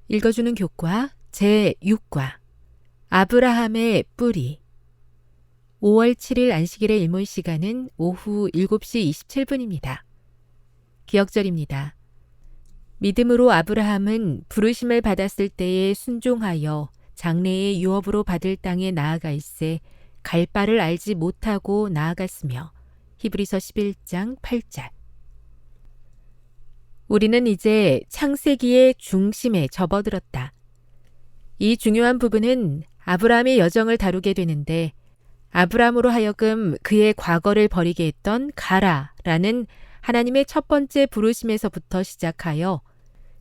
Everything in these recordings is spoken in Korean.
읽어주는 교과 제6과 아브라함의 뿌리 5월 7일 안식일의 일몰 시간은 오후 7시 27분입니다. 기억절입니다. 믿음으로 아브라함은 부르심을 받았을 때에 순종하여 장래의 유업으로 받을 땅에 나아가 있에 갈 바를 알지 못하고 나아갔으며 히브리서 11장 8절. 우리는 이제 창세기의 중심에 접어들었다. 이 중요한 부분은 아브라함의 여정을 다루게 되는데 아브라함으로 하여금 그의 과거를 버리게 했던 가라라는 하나님의 첫 번째 부르심에서부터 시작하여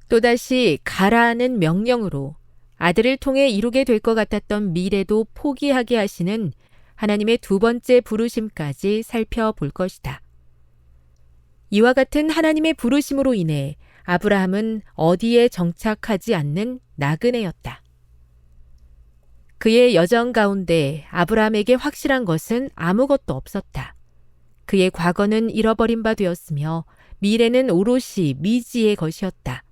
또다시 가라는 명령으로 아들을 통해 이루게 될 것 같았던 미래도 포기하게 하시는 하나님의 두 번째 부르심까지 살펴볼 것이다. 이와 같은 하나님의 부르심으로 인해 아브라함은 어디에 정착하지 않는 나그네였다. 그의 여정 가운데 아브라함에게 확실한 것은 아무것도 없었다. 그의 과거는 잃어버린 바 되었으며 미래는 오롯이 미지의 것이었다.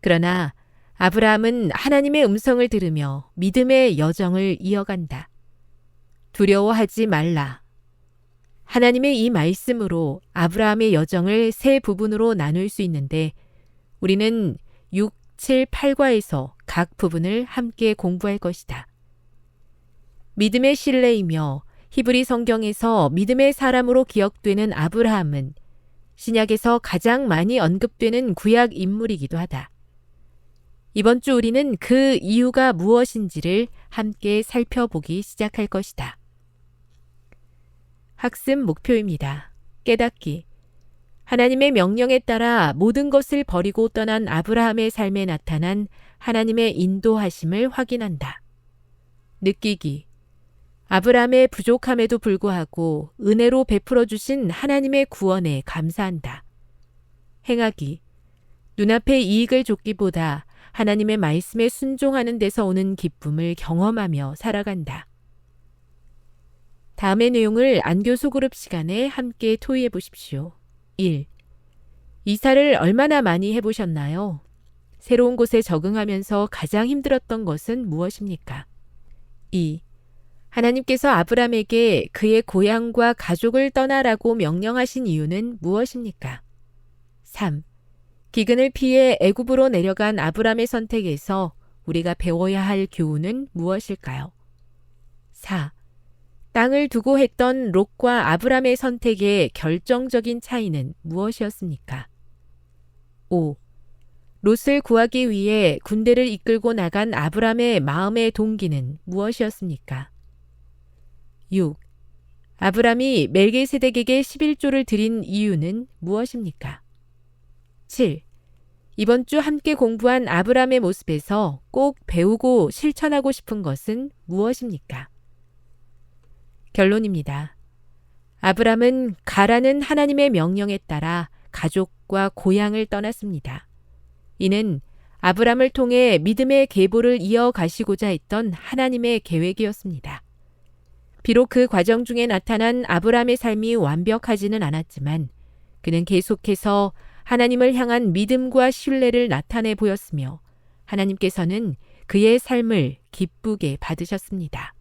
그러나 아브라함은 하나님의 음성을 들으며 믿음의 여정을 이어간다. 두려워하지 말라. 하나님의 이 말씀으로 아브라함의 여정을 세 부분으로 나눌 수 있는데 우리는 6, 7, 8과에서 각 부분을 함께 공부할 것이다. 믿음의 신뢰이며 히브리 성경에서 믿음의 사람으로 기억되는 아브라함은 신약에서 가장 많이 언급되는 구약 인물이기도 하다. 이번 주 우리는 그 이유가 무엇인지를 함께 살펴보기 시작할 것이다. 학습 목표입니다. 깨닫기. 하나님의 명령에 따라 모든 것을 버리고 떠난 아브라함의 삶에 나타난 하나님의 인도하심을 확인한다. 느끼기. 아브라함의 부족함에도 불구하고 은혜로 베풀어 주신 하나님의 구원에 감사한다. 행하기. 눈앞의 이익을 쫓기보다 하나님의 말씀에 순종하는 데서 오는 기쁨을 경험하며 살아간다. 다음의 내용을 안교소 그룹 시간에 함께 토의해 보십시오. 1. 이사를 얼마나 많이 해보셨나요? 새로운 곳에 적응하면서 가장 힘들었던 것은 무엇입니까? 2. 하나님께서 아브라함에게 그의 고향과 가족을 떠나라고 명령하신 이유는 무엇입니까? 3. 기근을 피해 애굽으로 내려간 아브라함의 선택에서 우리가 배워야 할 교훈은 무엇일까요? 4. 땅을 두고 했던 롯과 아브라함의 선택의 결정적인 차이는 무엇이었습니까? 5. 롯을 구하기 위해 군대를 이끌고 나간 아브라함의 마음의 동기는 무엇이었습니까? 6. 아브라함이 멜기세덱에게 11조를 드린 이유는 무엇입니까? 7. 이번 주 함께 공부한 아브라함의 모습에서 꼭 배우고 실천하고 싶은 것은 무엇입니까? 결론입니다. 아브라함은 가라는 하나님의 명령에 따라 가족과 고향을 떠났습니다. 이는 아브라함을 통해 믿음의 계보를 이어가시고자 했던 하나님의 계획이었습니다. 비록 그 과정 중에 나타난 아브라함의 삶이 완벽하지는 않았지만 그는 계속해서 하나님을 향한 믿음과 신뢰를 나타내 보였으며 하나님께서는 그의 삶을 기쁘게 받으셨습니다.